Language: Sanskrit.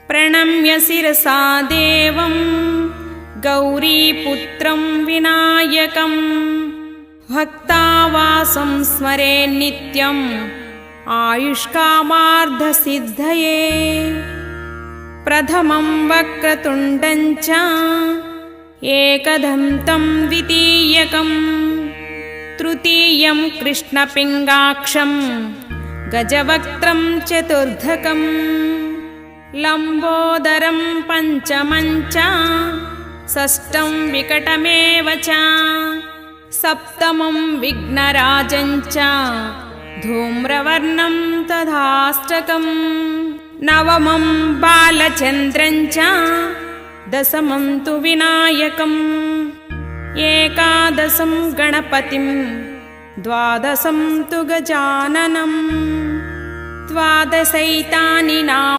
प्रणम्य शिरसा देवं गौरीपुत्रं विनायकं भक्तावासं स्मरे नित्यम् आयुष्कामार्धसिद्धये। प्रथमं वक्रतुण्डं च एकदन्तं द्वितीयकं तृतीयं कृष्णपिङ्गाक्षं गजवक्त्रं चतुर्धकं लम्बोदरं पञ्चमं च षष्ठं विकटमेव च सप्तमं विघ्नराजं च धूम्रवर्णं तथाष्टकं नवमं बालचन्द्रं च दशमं तु विनायकम् एकादशं गणपतिं द्वादशं तु गजाननं द्वादशैतानि नाम